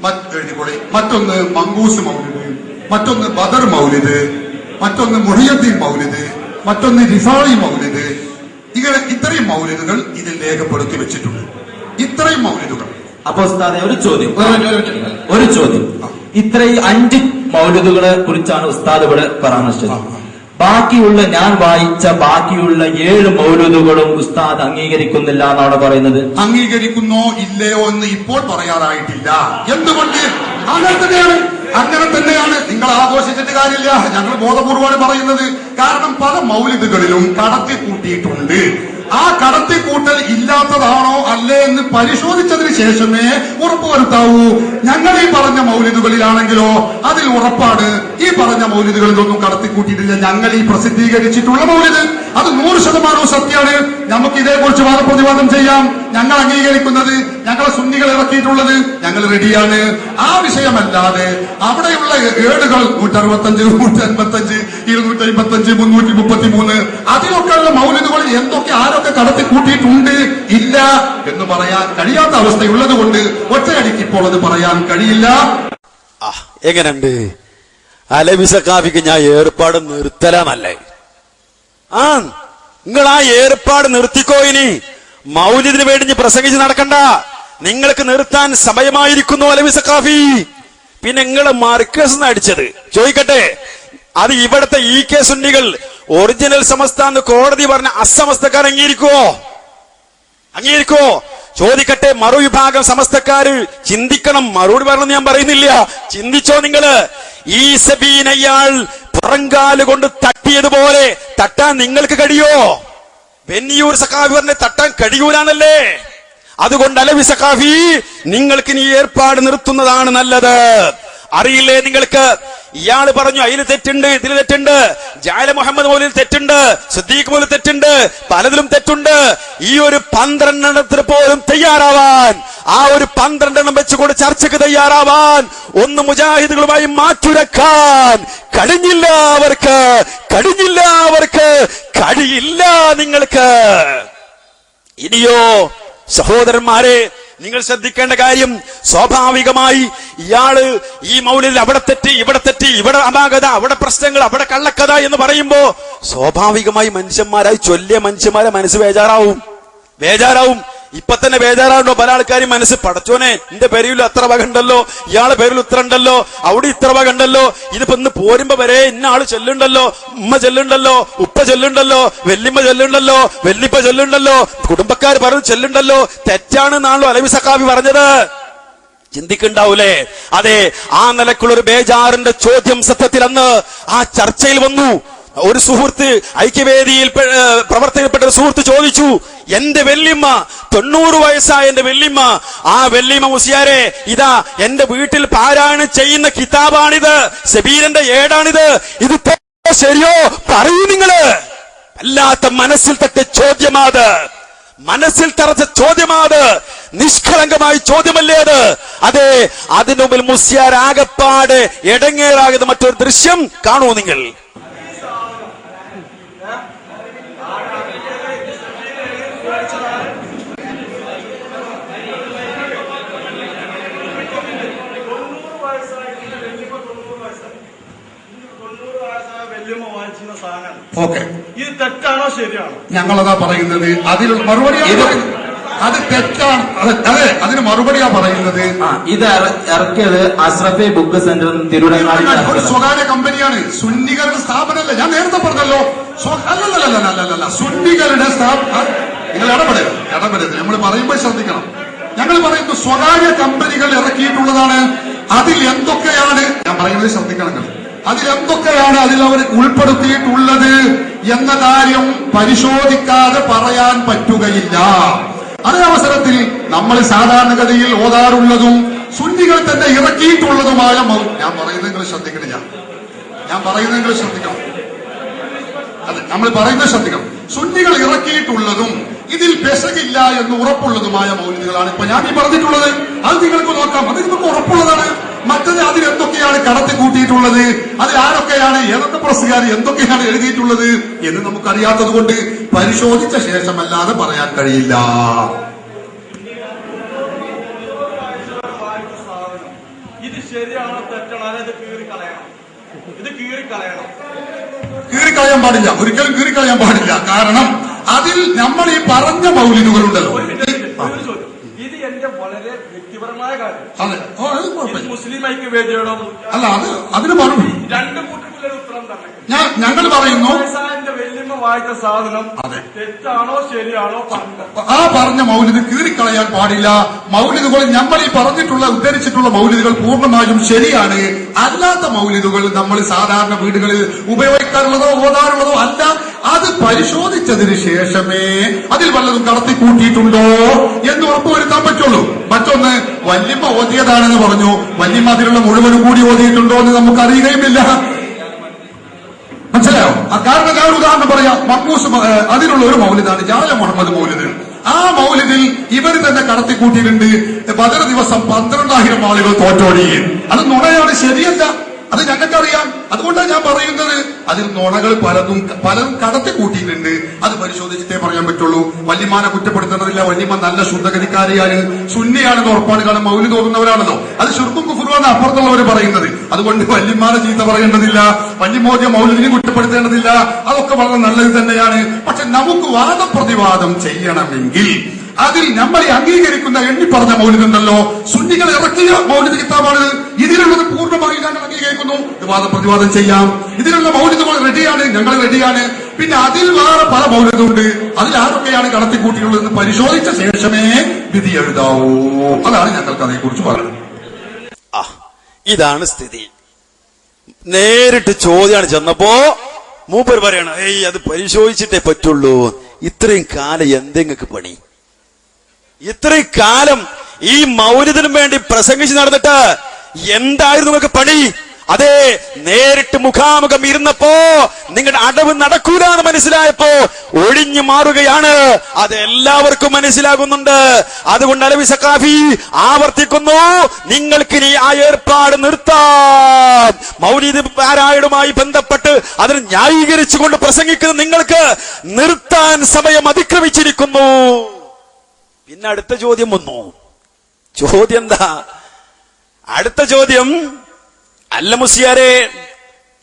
മറ്റൊന്ന് മങ്കൂസ് മൗലിദ്, മറ്റൊന്ന് ബദർ മൗലിദ്, മറ്റൊന്ന് മുഹിയുദ്ദീൻ മൗലിദ്, മറ്റൊന്ന് റിഫായി മൗലിദ്. ഇങ്ങനെ ഇത്രയും മൗലിദുകൾ ഇതിൽ രേഖപ്പെടുത്തി വെച്ചിട്ടുണ്ട്. ഇത്രയും മൗലിദുകൾ. അപ്പൊ ഉസ്താദെ ഒരു ചോദ്യം. ഇത്രയും 5 മൗലിദുകളെ കുറിച്ചാണ് ഉസ്താദ് ഇവിടെ പരാമർശിച്ചത്. ബാക്കിയുള്ള ഞാൻ വായിച്ച ബാക്കിയുള്ള 7 മൗലിദുകളും ഉസ്താദ് അംഗീകരിക്കുന്നില്ല എന്നാണ് പറയുന്നത്. അംഗീകരിക്കുന്നോ ഇല്ലയോ എന്ന് ഇപ്പോൾ പറയാറായിട്ടില്ല. എന്തുകൊണ്ട്? അങ്ങനെ തന്നെയാണ്. നിങ്ങൾ ആഘോഷിച്ചിട്ട് കാര്യമില്ല. ഞങ്ങൾ ബോധപൂർവമാണ് പറയുന്നത്. കാരണം പല മൗലിദുകളിലും കടത്തിക്കൂട്ടിയിട്ടുണ്ട്. ആ കടത്തിക്കൂട്ടൽ ഇല്ലാത്തതാണോ അല്ലേ എന്ന് പരിശോധിച്ചതിന് ശേഷമേ ഉറപ്പുവരുത്താവൂ. ഞങ്ങൾ ഈ പറഞ്ഞ മൗലിദുകളിലാണെങ്കിലോ അതിൽ ഉറപ്പാണ്. ഈ പറഞ്ഞ മൗലിദുകളിലൊന്നും കടത്തിക്കൂട്ടിയിട്ടില്ല. ഞങ്ങൾ ഈ പ്രസിദ്ധീകരിച്ചിട്ടുള്ള മൗലിദ് അത് 100% സത്യമാണ്. നമുക്ക് ഇതേക്കുറിച്ച് വാദപ്രതിവാദം ചെയ്യാം. ഞങ്ങൾ അംഗീകരിക്കുന്നത്, ഞങ്ങളെ സുന്നികൾ ഇറക്കിയിട്ടുള്ളത് ഞങ്ങൾ റെഡിയാണ്. ആ വിഷയമല്ലാതെ അവിടെയുള്ള ഏടുകൾ 165, 155, 255, 333 അതിലൊക്കെയുള്ള മൗലിദുകൾ എന്തൊക്കെ ആരൊക്കെ കടത്തി കൂട്ടിയിട്ടുണ്ട് ഇല്ല എന്ന് പറയാൻ കഴിയാത്ത അവസ്ഥയുള്ളത് കൊണ്ട് ഒറ്റയടിക്ക് ഇപ്പോൾ അത് പറയാൻ കഴിയില്ല. എങ്ങനെയുണ്ട് അലവി സഖാഫിക്ക് ഞാൻ ഏർപ്പാട് നിർത്തലാന്നല്ലേ? നിങ്ങൾ ആ ഏർപ്പാട് നിർത്തിക്കോ. ഇനി മൗലിദിന് വേണ്ടി പ്രസംഗിച്ച് നടക്കണ്ട. നിങ്ങൾക്ക് നിർത്താൻ സമയമായിരിക്കുന്നു അലവി സഖാഫി. പിന്നെ നിങ്ങള് മർക്കസ് അടിച്ചത് ചോദിക്കട്ടെ, അത് ഇവിടത്തെ EK സുന്നികൾ ഒറിജിനൽ സമസ്താന്ന് കോടതി പറഞ്ഞ അസമസ്തക്കാർ അംഗീകരിക്കോ? ചോദിക്കട്ടെ, മറുവിഭാഗം സമസ്തക്കാര് ചിന്തിക്കണം. മറുപടി പറഞ്ഞു ഞാൻ പറയുന്നില്ല, ചിന്തിച്ചോ നിങ്ങള്. ഈ സബീനയാൾ പുറങ്കാല് കൊണ്ട് തട്ടിയതുപോലെ തട്ടാൻ നിങ്ങൾക്ക് കഴിയോ? വെന്നിയൂർ സഖാഫി പറഞ്ഞ തട്ടാൻ കഴിയൂലാണല്ലേ? അതുകൊണ്ട് അലവി സഖാഫി നിങ്ങൾക്ക് ഇനി ഏർപ്പാട് നിർത്തുന്നതാണ് നല്ലത്. അറിയില്ലേ നിങ്ങൾക്ക്? ഇയാള് പറഞ്ഞു അതിൽ തെറ്റുണ്ട്, ഇതിൽ തെറ്റുണ്ട്, ജാല മുഹമ്മദ് മൗലിൽ തെറ്റുണ്ട്, സിദ്ദീഖ് മൗലിൽ തെറ്റുണ്ട്, പലതിലും തെറ്റുണ്ട്. ഈ ഒരു 12 എണ്ണത്തിന് പോലും തയ്യാറാവാൻ, ആ ഒരു 12 എണ്ണം വെച്ചുകൊണ്ട് ചർച്ചയ്ക്ക് തയ്യാറാവാൻ, ഒന്ന് മുജാഹിദുകളുമായി മാറ്റുരക്കാൻ കഴിഞ്ഞില്ല കഴിയില്ല നിങ്ങൾക്ക്. ഇനിയോ സഹോദരന്മാരെ, നിങ്ങൾ ശ്രദ്ധിക്കേണ്ട കാര്യം, സ്വാഭാവികമായി ഇയാള് ഈ മൗലിദിൽ അവിടെ തെറ്റി, ഇവിടെ അപാകത, അവിടെ പ്രശ്നങ്ങൾ, അവിടെ കള്ളക്കഥ എന്ന് പറയുമ്പോ സ്വാഭാവികമായി മനുഷ്യന്മാരായി ചൊല്ലിയ മനുഷ്യന്മാരെ മനസ്സ് ബേജാറാവും. ഇപ്പൊ തന്നെ ബേജാറാണോ പല ആൾക്കാരും മനസ്സ്? പടച്ചോനെ, എന്റെ പേരിൽ അത്ര വക ഉണ്ടല്ലോ, ഇയാളെ പേരിൽ ഇത്ര ഉണ്ടല്ലോ, അവിടെ ഇത്ര വക ഉണ്ടല്ലോ, ഇതിപ്പോ ഇന്ന് പോരുമ്പോ വരെ ഇന്ന ആള് ചെല്ലുണ്ടല്ലോ, ഉമ്മ ചെല്ലുണ്ടല്ലോ, ഉപ്പ ചെല്ലുണ്ടല്ലോ, വെല്ലിമ്മ ചെല്ലുണ്ടല്ലോ, വെല്ലിപ്പ ചെല്ലുണ്ടല്ലോ, കുടുംബക്കാർ പറഞ്ഞു ചെല്ലുണ്ടല്ലോ. തെറ്റാണെന്നാണല്ലോ അലവി സഖാഫി പറഞ്ഞത്. ചിന്തിക്കുണ്ടാവൂലേ? അതെ, ആ നിലക്കുള്ളൊരു ബേജാറിന്റെ ചോദ്യം സത്യത്തിൽ അന്ന് ആ ചർച്ചയിൽ വന്നു. ഒരു സുഹൃത്ത്, ഐക്യവേദിയിൽ പ്രവർത്തനപ്പെട്ട ഒരു സുഹൃത്ത് ചോദിച്ചു, എന്റെ വെല്ലിമ്മ 90 വയസ്സായ എന്റെ വെല്ലിമ്മ, ആ വെല്ലിമ്മ മുസ്ലിയാരെ, ഇതാ എന്റെ വീട്ടിൽ പാരായണം ചെയ്യുന്ന കിതാബാണിത്, സബീരന്റെ ഏടാണിത്, ഇത് ശരിയോ പറയൂ നിങ്ങള്. അല്ലാത്ത മനസ്സിൽ തട്ടിയ ചോദ്യമാത്, മനസ്സിൽ തറച്ച ചോദ്യമാത്, നിഷ്കളങ്കമായ ചോദ്യമല്ലേ അത്? അതെ, അതിനു മുമ്പിൽ മുസ്ലിയാർ ആകപ്പാട് എടങ്ങേറാകുന്ന മറ്റൊരു ദൃശ്യം കാണൂ നിങ്ങൾ. ഇത് തെറ്റാണോ ശരിയാണോ? ഞങ്ങളതാ പറയുന്നത്. അതിൽ മറുപടിയാണ് അത് തെറ്റാണ്. അതെ, അതിന് മറുപടിയാ പറയുന്നത്. ഇത് ഇറക്കിയത് അഷ്റഫി ബുക്ക് സെന്റർ തിരുവനന്തപുരം, ഒരു സ്വകാര്യ കമ്പനിയാണ്, സുന്നികളുടെ സ്ഥാപനമല്ല. ഞാൻ നേരത്തെ പറഞ്ഞല്ലോ, അല്ലല്ല, സുന്നികളുടെ നിങ്ങൾ ഇടപെടരുത്. നമ്മൾ പറയുമ്പോൾ ശ്രദ്ധിക്കണം. ഞങ്ങൾ പറയുന്നു സ്വകാര്യ കമ്പനികൾ ഇറക്കിയിട്ടുള്ളതാണ്. അതിൽ എന്തൊക്കെയാണ്, ഞാൻ പറയുന്നത് ശ്രദ്ധിക്കണം, അതിലെന്തൊക്കെയാണ് അതിൽ അവർ ഉൾപ്പെടുത്തിയിട്ടുള്ളത് എന്ന കാര്യം പരിശോധിക്കാതെ പറയാൻ പറ്റുകയില്ല. അതേ അവസരത്തിൽ നമ്മൾ സാധാരണഗതിയിൽ ഓതാറുള്ളതും സുന്നികൾ തന്നെ ഇറക്കിയിട്ടുള്ളതുമായ ഞാൻ പറയുന്നത് നിങ്ങൾ ശ്രദ്ധിക്കണം. അതെ, നമ്മൾ പറയുന്നത് ശ്രദ്ധിക്കണം. സുന്നികൾ ഇറക്കിയിട്ടുള്ളതും ഇതിൽ പെശകില്ല എന്ന് ഉറപ്പുള്ളതുമായ മൗലിദുകളാണ് ഇപ്പൊ ഞാൻ ഈ പറഞ്ഞിട്ടുള്ളത്. അത് നിങ്ങൾക്ക് നോക്കാം, അത് നിങ്ങൾക്ക് ഉറപ്പുള്ളതാണ്. മറ്റത് അതിലെന്തൊക്കെയാണ് കടത്തി കൂട്ടിയിട്ടുള്ളത്, അതിൽ ആരൊക്കെയാണ്, ഏതൊക്കെ പ്രസ്സുകാർ എന്തൊക്കെയാണ് എഴുതിയിട്ടുള്ളത് എന്ന് നമുക്കറിയാത്തത് കൊണ്ട് പരിശോധിച്ച ശേഷമല്ലാതെ പറയാൻ കഴിയില്ല. ഇത് ശരിയാണോ തെറ്റാണോ അതായത് കീറിക്കളയണം. ഇത് കീറിക്കളയണം. കീറിക്കളയാൻ പാടില്ല, ഒരിക്കലും കീറിക്കളയാൻ പാടില്ല. കാരണം അതിൽ നമ്മൾ ഈ പറഞ്ഞ മൗലിദുകളുണ്ടല്ലോ. ഇത് എന്റെ വളരെ വ്യക്തിപരമായ കാര്യം. അതെ, അത് കുഴപ്പമില്ല. മുസ്ലിം ഐക്യവേദിയോടോ അല്ല, അതിന് പറഞ്ഞു രണ്ടു കൂട്ടത്തിലൊരു ഉത്തരം തന്നെ. ഞങ്ങൾ പറയുന്നു എന്റെ വല്യമ്മ വായിച്ച സാധനം തെറ്റാണോ ശരിയാണോ പറഞ്ഞത്. ആ പറഞ്ഞ മൗലിദ് കീറിക്കളയാൻ പാടില്ല. മൗലിദുകൾ നമ്മൾ ഈ പറഞ്ഞിട്ടുള്ള ഉദ്ധരിച്ചിട്ടുള്ള മൗലിദുകൾ പൂർണ്ണമായും ശരിയാണ്. അല്ലാത്ത മൗലിദുകൾ നമ്മൾ സാധാരണ വീടുകളിൽ ഉപയോഗിക്കാറുള്ളതോ ഓതാറുള്ളതോ അല്ല. അത് പരിശോധിച്ചതിന് ശേഷമേ അതിൽ വല്ലതും കടത്തിക്കൂട്ടിയിട്ടുണ്ടോ എന്ന് ഉറപ്പുവരുത്താൻ പറ്റുള്ളൂ. മറ്റൊന്ന്, വല്യമ്മ ഓതിയതാണെന്ന് പറഞ്ഞു, വല്യമ്മ അതിലുള്ള മുഴുവനും കൂടി ഓതിയിട്ടുണ്ടോ എന്ന് നമുക്ക് അറിയുകയുമില്ല. മനസ്സിലായോ? കാരണം ഞാൻ ഒരു ഉദാഹരണം പറയാം. മക്കൂസ് അതിനുള്ള ഒരു മൗലിദാണ് ജാല മുഹമ്മദ് മൗലിദ്. ആ മൗലിദിൽ ഇവർ തന്നെ കടത്തിക്കൂട്ടിയിട്ടുണ്ട് ബദർ ദിവസം 12,000 ആളുകൾ തോറ്റോടി. അത് നുണയാണ്, ശരിയല്ല. അത് ഞങ്ങൾക്കറിയാം. അതുകൊണ്ടാണ് ഞാൻ പറയുന്നത് അതിൽ നുണകൾ പലതും കടത്തിക്കൂട്ടിയിട്ടുണ്ട്. അത് പരിശോധിച്ചിട്ടേ പറയാൻ പറ്റുള്ളൂ. വല്യമാനെ കുറ്റപ്പെടുത്തേണ്ടതില്ല. വല്യമ്മ നല്ല ശുദ്ധഗതിക്കാരിയാണ്, സുന്നിയാണെന്ന് ഉറപ്പാണ്. കാരണം മൗലിദ് ഓതുന്നവരാണല്ലോ. അത് ശിർക്കും കുഫ്റുമാണ് അപ്പുറത്തുള്ളവർ പറയുന്നത്. അതുകൊണ്ട് വല്യമാനെ ചീത്ത പറയേണ്ടതില്ല, വല്യമോദ്യ മൗലിദിനെ കുറ്റപ്പെടുത്തേണ്ടതില്ല. അതൊക്കെ വളരെ നല്ലത് തന്നെയാണ്. പക്ഷെ നമുക്ക് വാദപ്രതിവാദം ചെയ്യണമെങ്കിൽ അതിൽ നമ്മൾ അംഗീകരിക്കുന്ന എണ്ണിപ്പറഞ്ഞ മൗലിദുണ്ടല്ലോ, സുന്നികൾ ഇറക്കിയ മൗലിദ് കിതാബാണ്. ഇതിലുള്ളത് പൂർണ്ണമായി ഞങ്ങൾ അംഗീകരിക്കുന്നു. വാദപ്രതിവാദം ചെയ്യാം. ഇതിലുള്ള മൗലിദുകൾ റെഡിയാണ്, ഞങ്ങൾ റെഡിയാണ്. പിന്നെ അതിൽ വേറെ പല മൗലിദുണ്ട്. അതിൽ ആരൊക്കെയാണ് കടത്തിക്കൂട്ടിയുള്ളതെന്ന് പരിശോധിച്ച ശേഷമേ വിധി എഴുതാവൂ. അതാണ് ഞങ്ങൾക്ക് അതേക്കുറിച്ച് പറയുന്നത്. ഇതാണ് സ്ഥിതി. നേരിട്ട് ചോദ്യമാണ് ചെന്നപ്പോ മൂപ്പർ പറയണം, അത് പരിശോധിച്ചിട്ടേ പറ്റുള്ളൂ. ഇത്രയും കാലം എന്തെങ്ങൾക്ക് പണി? ഇത്രയും കാലം ഈ മൗലിദിനും വേണ്ടി പ്രസംഗിച്ച് നടന്നിട്ട് എന്തായിരുന്നു നിങ്ങൾക്ക് പണി? അതെ, നേരിട്ട് മുഖാമുഖം ഇരുന്നപ്പോ നിങ്ങളുടെ അടവ് നടക്കൂല എന്ന് മനസ്സിലായപ്പോ ഒഴിഞ്ഞു മാറുകയാണ്. അത് എല്ലാവർക്കും മനസ്സിലാകുന്നുണ്ട്. അതുകൊണ്ട് അലവി സഖാഫി ആവർത്തിക്കുന്നു, നിങ്ങൾക്കിനി ആ ഏർപ്പാട് നിർത്താം. മൗലിദ് പാരായണവുമായി ബന്ധപ്പെട്ട് അതിന് ന്യായീകരിച്ചുകൊണ്ട് പ്രസംഗിക്കുന്ന നിങ്ങൾക്ക് നിർത്താൻ സമയം അതിക്രമിച്ചിരിക്കുന്നു. പിന്നെ അടുത്ത ചോദ്യം വന്നു. ചോദ്യം എന്താ? അടുത്ത ചോദ്യം, അല്ല മുസ്ലിയാരെ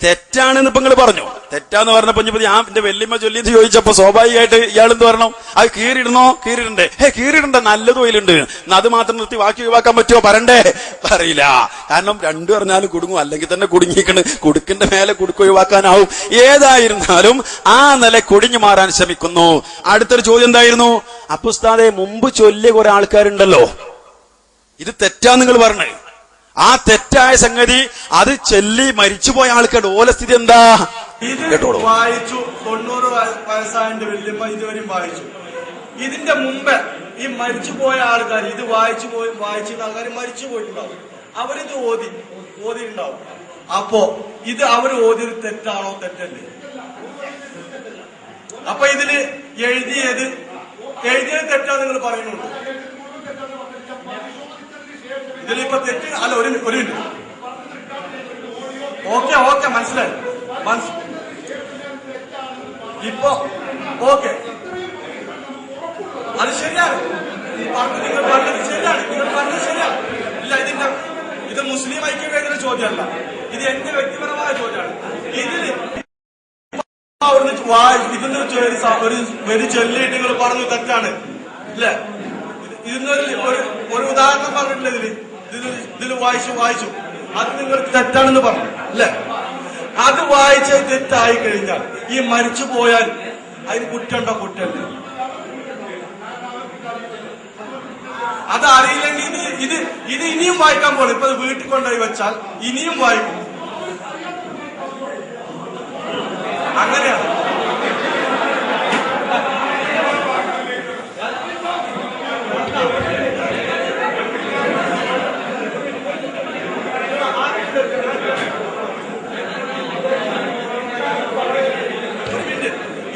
തെറ്റാണെന്ന് ഇപ്പൊ നിങ്ങൾ പറഞ്ഞു. തെറ്റാന്ന് പറഞ്ഞപ്പോ ഞാൻ എന്റെ വെല്ലിമ്മ ചൊല്ലിന്ന് ചോദിച്ചപ്പോ സ്വാഭാവികമായിട്ട് ഇയാളെന്ത് പറയണം? അത് കീറിയിടണോ? കീറിയിടണ്ടേ? കീറിയിടണ്ട, നല്ല തൊയിലുണ്ട്. അത് മാത്രം നിർത്തി ബാക്കി ഒഴിവാക്കാൻ പറ്റുമോ? പറയണ്ടേ? പറയില്ല. കാരണം രണ്ടു പറഞ്ഞാലും കുടുങ്ങും, അല്ലെങ്കിൽ തന്നെ കുടുങ്ങിക്കണ്. കുടുക്കിന്റെ മേലെ കുടുക്ക് ഒഴിവാക്കാനാവും. ഏതായിരുന്നാലും ആ നില കുടിഞ്ഞു മാറാൻ ശ്രമിക്കുന്നു. അടുത്തൊരു ചോദ്യം എന്തായിരുന്നു? അപ്പൊ ഉസ്താദെ, മുമ്പ് ചൊല്ലിയ കുറെ ആൾക്കാരുണ്ടല്ലോ, ഇത് തെറ്റാന്ന് നിങ്ങൾ പറഞ്ഞേ. ആ തെറ്റായ സംഗതി അത് ചൊല്ലി മരിച്ചുപോയ ആൾക്കാരുടെ ഓല സ്ഥിതി എന്താ? കേട്ടോളൂ. വായിച്ചു 90 വയസ്സായതിന്റെ വല്യമ്മ ഇതുവരെയും വായിച്ചു. ഇതിന്റെ മുമ്പ് ഈ മരിച്ചുപോയ ആൾക്കാർ ഇത് വായിച്ചിരുന്ന ആൾക്കാർ മരിച്ചു പോയിട്ടുണ്ടാവും. അവരിത് ഓതിയിട്ടുണ്ടാവും. അപ്പോ ഇത് അവർ ഓതിയത് തെറ്റാണോ? തെറ്റല്ലേ? അപ്പൊ ഇതില് എഴുതിയത് തെറ്റാന്ന് നിങ്ങൾ പറയുന്നുണ്ട്. ഇതിലിപ്പോ തെറ്റ് അല്ല. ഒരു മിനിറ്റ്. ഓക്കെ മനസ്സിലായി. ഇപ്പൊ ഓക്കെ, അത് ശരിയാണ്. നിങ്ങൾ പറഞ്ഞത് ശരിയാണ്. ഇല്ല, ഇത് മുസ്ലിം ഐക്യവേദിയുടെ ചോദ്യമല്ല. ഇത് എന്റെ വ്യക്തിപരമായ ചോദ്യമാണ്. ഇതിന് ഇതിന്ന് ഒരു ചൊല്ലിയിട്ട് നിങ്ങൾ പറഞ്ഞു തെറ്റാണ് ഇല്ലേ? ഒരു ഉദാഹരണം പറഞ്ഞിട്ടില്ല. ഇതിൽ വായിച്ചു അത് നിങ്ങൾ തെറ്റാണെന്ന് പറഞ്ഞു അല്ലെ? അത് വായിച്ച തെറ്റായി കഴിഞ്ഞാൽ ഈ മരിച്ചു പോയാൽ അതിന് കുറ്റമുണ്ടോ? കുറ്റമല്ലേ? അത് അറിയില്ലെങ്കിൽ ഇത് ഇനിയും വായിക്കാൻ പോകും. ഇപ്പൊ വീട്ടിൽ കൊണ്ടുപോയി വെച്ചാൽ ഇനിയും വായിക്കും. അങ്ങനെയാണ്.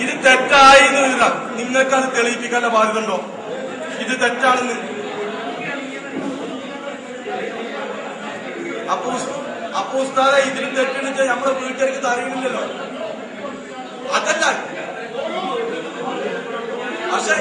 ഇത് തെറ്റായി എന്ന് എഴുതാം. നിങ്ങൾക്ക് അത് തെളിയിപ്പിക്കാനുള്ള ബാധ്യത ഉണ്ടോ? ഇത് തെറ്റാണെന്ന്. അപ്പൊ ഉസ്താദെ, ഇതിന് തെറ്റെടുത്ത് നമ്മുടെ വീട്ടുകാർക്ക് അറിയുന്നില്ലല്ലോ. അതല്ല പക്ഷെ